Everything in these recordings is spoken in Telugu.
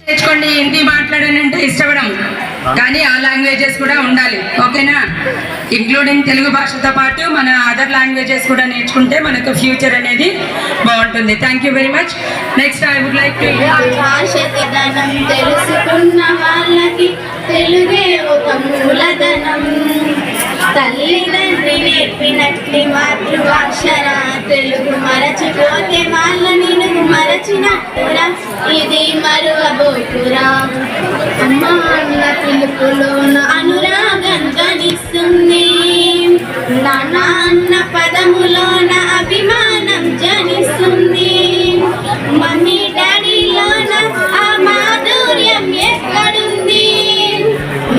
నేర్చుకోండి, హిందీ మాట్లాడానంటే ఇష్టపడం, కానీ ఆ లాంగ్వేజెస్ కూడా ఉండాలి. ఓకేనా? ఇంక్లూడింగ్ తెలుగు భాషతో పాటు మన అదర్ లాంగ్వేజెస్ కూడా నేర్చుకుంటే మనకు ఫ్యూచర్ అనేది బాగుంటుంది. Thank you very much. Next I would like to తెలుసుకున్న వాళ్ళకి తెలుగే ఒక మూలధనం. తల్లిదండ్రి నేర్పినట్టి మాతృభాషరా, తెలుగు మరచిపోతే వాళ్ళని నువ్వు మరచినట్టురా, ఇది మరువబోతురా. అమ్మ అన్న పిలుపులోన అనురాగం జనిస్తుంది, నాన్న అన్న పదములోన అభిమానం జనిస్తుంది, మమ్మీ డాడీలోన ఆ మాధుర్యం ఎక్కడుంది,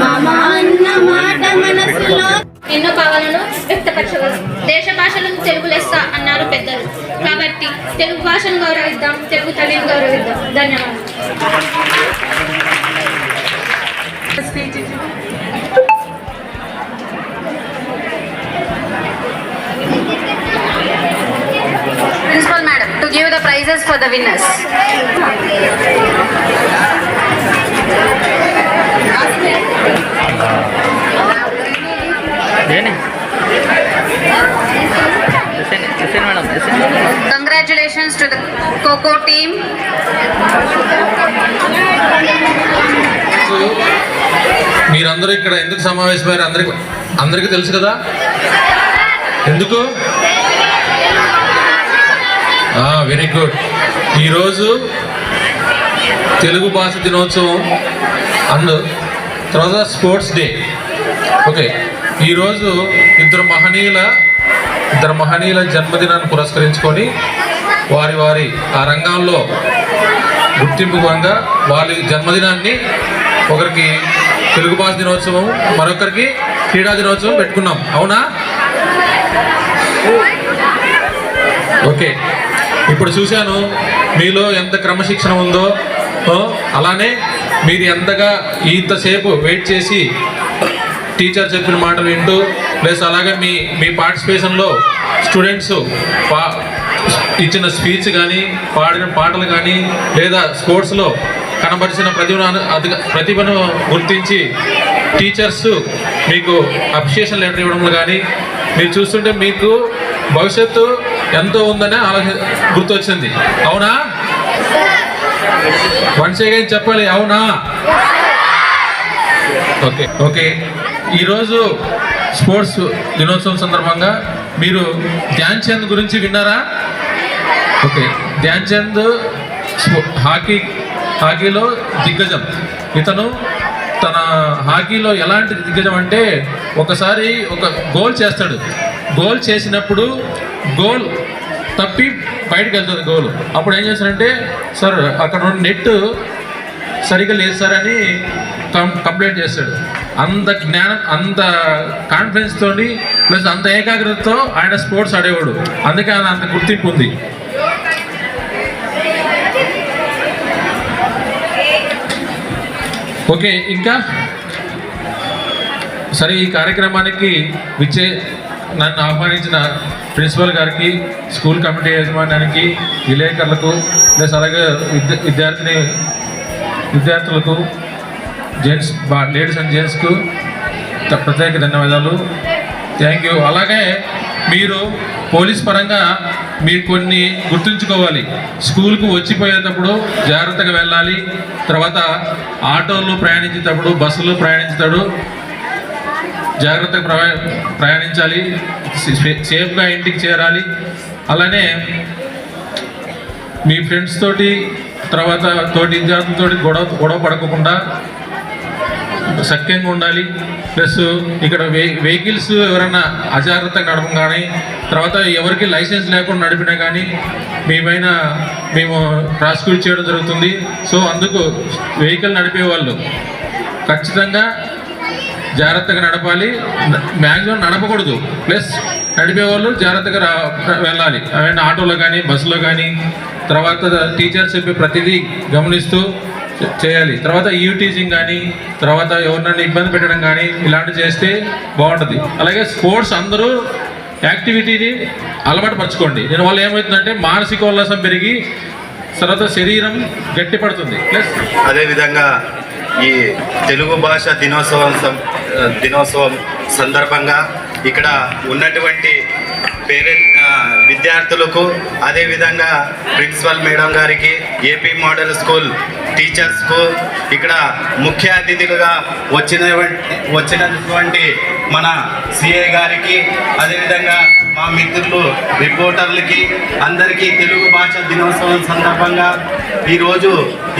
మామ అన్న మాట మనసులో ఎన్నో భావాలను వ్యక్తపరచగలం. దేశ భాషలను తెలుగు లెస్స అన్నారు పెద్దలు. కాబట్టి తెలుగు భాషను గౌరవిద్దాం, తెలుగు తల్లిని గౌరవిద్దాం. ధన్యవాదాలు. Principal Madam, to give the prizes for the winners. Congratulations to the Coco team. మీరందరూ ఇక్కడ ఎందుకు సమావేశమయ్యారు అందరికీ తెలుసు కదా. ఎందుకు? Very good. ఈరోజు తెలుగు భాష దినోత్సవం అండ్ తర్వాత స్పోర్ట్స్ డే. ఓకే, ఈరోజు ఇద్దరు మహనీయుల జన్మదినాన్ని పురస్కరించుకొని వారి ఆ రంగాల్లో గుర్తింపుగా వారి జన్మదినాన్ని ఒకరికి తెలుగు భాష దినోత్సవం, మరొకరికి క్రీడా దినోత్సవం పెట్టుకున్నాం. అవునా? ఓకే, ఇప్పుడు చూశాను మీలో ఎంత క్రమశిక్షణ ఉందో. అలానే మీరు ఎంతగా ఇంతసేపు వెయిట్ చేసి టీచర్ చెప్పిన మాటలు వింటూ, ప్లస్ అలాగే మీ పార్టిసిపేషన్లో స్టూడెంట్స్ ఇచ్చిన స్పీచ్ కానీ, పాడిన పాటలు కానీ, లేదా స్పోర్ట్స్లో కనబరిచిన ప్రతిభను గుర్తించి టీచర్స్ మీకు అప్రిషియేషన్ లెటర్ ఇవ్వడం కానీ మీరు చూస్తుంటే మీకు భవిష్యత్తు ఎంతో ఉందని గుర్తొచ్చింది. అవునా? వన్స్ అగైన్ చెప్పాలి, అవునా? ఓకే. ఈరోజు స్పోర్ట్స్ దినోత్సవం సందర్భంగా మీరు ధ్యాన్ చంద్ గురించి విన్నారా? ఓకే, ధ్యాన్ చంద్ హాకీలో దిగ్గజం. ఇతను తన హాకీలో ఎలాంటి దిగ్గజం అంటే ఒకసారి ఒక గోల్ చేస్తాడు. గోల్ చేసినప్పుడు గోల్ తప్పి బయటకు వెళ్తుంది గోల్. అప్పుడు ఏం చేస్తాడంటే, సార్ అక్కడ ఉన్న నెట్ సరిగ్గా లేదు సార్ అని కంప్లైంట్ చేస్తాడు. అంత జ్ఞానం, అంత కాన్ఫిడెన్స్ తోని, ప్లస్ అంత ఏకాగ్రతతో ఆయన స్పోర్ట్స్ ఆడేవాడు. అందుకే ఆయన అంత గుర్తింపు ఉంది. ఓకే, ఇంకా సరే, ఈ కార్యక్రమానికి నన్ను ఆహ్వానించిన ప్రిన్సిపల్ గారికి, స్కూల్ కమిటీ యాజమాన్యానికి, విలేకరులకు, ప్లస్ అలాగే విద్యార్థులకు, లేడీస్ అండ్ జెంట్స్కు ప్రత్యేక ధన్యవాదాలు. Thank you. అలాగే మీరు పోలీస్ పరంగా మీరు కొన్ని గుర్తుంచుకోవాలి. స్కూల్కు వచ్చిపోయేటప్పుడు జాగ్రత్తగా వెళ్ళాలి. తర్వాత ఆటోలో ప్రయాణించేటప్పుడు, బస్సులో ప్రయాణించేటప్పుడు జాగ్రత్తగా ప్రయాణించాలి. సేఫ్గా ఇంటికి చేరాలి. అలానే మీ ఫ్రెండ్స్ తోటి, తర్వాత తోటి విద్యార్థులతోటి గొడవ పడకుండా సఖ్యంగా ఉండాలి. ప్లస్ ఇక్కడ వెహికల్స్ ఎవరైనా అజాగ్రత్తగా నడపం కానీ, తర్వాత ఎవరికి లైసెన్స్ లేకుండా నడిపినా కానీ మేము ప్రాసిక్యూట్ చేయడం జరుగుతుంది. సో అందుకు వెహికల్ నడిపే వాళ్ళు ఖచ్చితంగా జాగ్రత్తగా నడపాలి. మ్యాక్సిమం నడపకూడదు. ప్లస్ నడిపే వాళ్ళు జాగ్రత్తగా వెళ్ళాలి. అవన్నీ ఆటోలో కానీ, బస్సులో కానీ. తర్వాత టీచర్స్ చెప్పి ప్రతిదీ గమనిస్తూ చేయాలి. తర్వాత టీచింగ్ కానీ, తర్వాత ఎవరినైనా ఇబ్బంది పెట్టడం కానీ ఇలాంటివి చేస్తే బాగుంటుంది. అలాగే స్పోర్ట్స్ అందరూ యాక్టివిటీని అలవాటు పరచుకోండి. దీనివల్ల ఏమవుతుందంటే మానసిక ఉల్లాసం పెరిగి తర్వాత శరీరం గట్టిపడుతుంది. ప్లస్ అదేవిధంగా ఈ తెలుగు భాష దినోత్సవం సందర్భంగా ఇక్కడ ఉన్నటువంటి విద్యార్థులకు, అదేవిధంగా ప్రిన్సిపల్ మేడం గారికి, ఏపీ మోడల్ స్కూల్ టీచర్స్కు, ఇక్కడ ముఖ్య అతిథులుగా వచ్చినటువంటి మన సిఐ గారికి, అదేవిధంగా మా మిత్రులు రిపోర్టర్లకి అందరికీ తెలుగు భాష దినోత్సవం సందర్భంగా ఈరోజు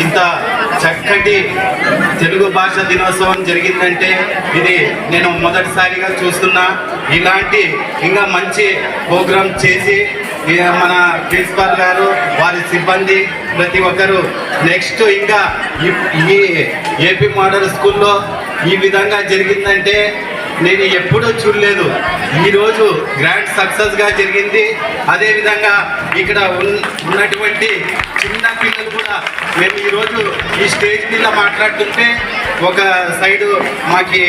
ఇంత చక్కటి తెలుగు భాష దినోత్సవం జరిగిందంటే ఇది నేను మొదటిసారిగా చూస్తున్నా. ఇలాంటి ఇంకా మంచి ప్రోగ్రాం చేసి మన ప్రిన్సిపాల్ గారు, వారి సిబ్బంది ప్రతి ఒక్కరు నెక్స్ట్ ఇంకా ఈ ఏపీ మోడల్ స్కూల్లో ఈ విధంగా జరిగిందంటే నేను ఎప్పుడూ చూడలేదు. ఈరోజు గ్రాండ్ సక్సెస్గా జరిగింది. అదేవిధంగా ఇక్కడ ఉన్నటువంటి చిన్న పిల్లలు కూడా మేము ఈరోజు ఈ స్టేజ్ మీద మాట్లాడుతుంటే ఒక సైడు మాకి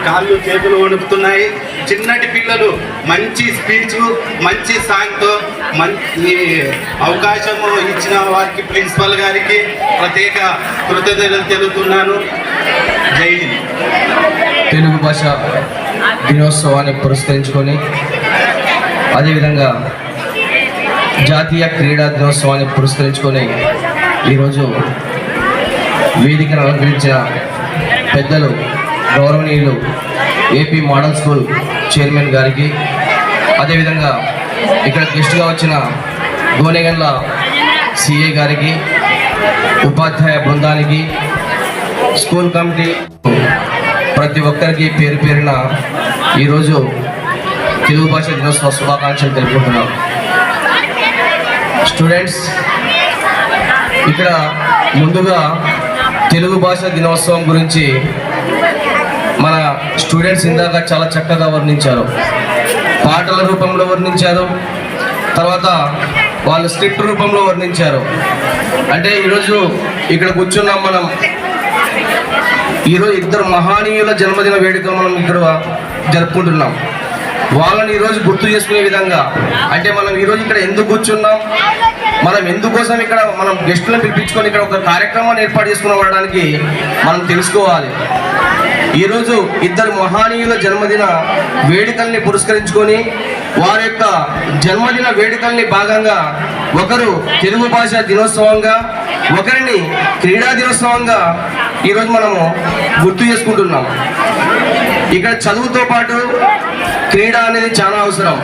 కాళ్ళు చేతులు వణుకుతున్నాయి. చిన్నటి పిల్లలు మంచి స్పీచ్, మంచి సాంగ్తో మంచి అవకాశం ఇచ్చిన వారికి ప్రిన్సిపల్ గారికి ప్రత్యేక కృతజ్ఞతలు తెలుపుతున్నాను. జై హింద్. తెలుగు భాష దినోత్సవాన్ని పురస్కరించుకొని, అదేవిధంగా జాతీయ క్రీడా దినోత్సవాన్ని పురస్కరించుకొని ఈరోజు వేదికను అలంకరించిన పెద్దలు గౌరవనీయులు ఏపీ మోడల్ స్కూల్ చైర్మన్ గారికి, అదేవిధంగా ఇక్కడ గెస్ట్గా వచ్చిన గోనెగండ్ల సిఐ గారికి, ఉపాధ్యాయ బృందానికి, స్కూల్ కమిటీ ప్రతి ఒక్కరికి పేరు పేరున ఈరోజు తెలుగు భాష దినోత్సవ శుభాకాంక్షలు తెలుపుకుంటున్నాం. స్టూడెంట్స్, ఇక్కడ ముందుగా తెలుగు భాష దినోత్సవం గురించి మన స్టూడెంట్స్ ఇందాక చాలా చక్కగా వర్ణించారు. పాటల రూపంలో వర్ణించారు, తర్వాత వాళ్ళు స్క్రిప్ట్ రూపంలో వర్ణించారు. అంటే ఈరోజు ఇక్కడ కూర్చున్నాం మనం. ఈరోజు ఇద్దరు మహానీయుల జన్మదిన వేడుక మనం ఇక్కడ జరుపుకుంటున్నాం. వాళ్ళని ఈరోజు గుర్తు చేసుకునే విధంగా, అంటే మనం ఈరోజు ఇక్కడ ఎందుకు కూర్చున్నాం, మనం ఎందుకోసం ఇక్కడ మనం గెస్టులను పిలిపించుకొని ఇక్కడ ఒక కార్యక్రమాన్ని ఏర్పాటు చేసుకుని ఉండడానికి మనం తెలుసుకోవాలి. ఈరోజు ఇద్దరు మహానీయుల జన్మదిన వేడుకల్ని పురస్కరించుకొని వారి యొక్క జన్మదిన వేడుకల్ని భాగంగా ఒకరు తెలుగు భాష దినోత్సవంగా, ఒకరిని క్రీడా దినోత్సవంగా ఈరోజు మనము గుర్తు చేసుకుంటున్నాం. ఇక్కడ చదువుతో పాటు క్రీడ అనేది చాలా అవసరం.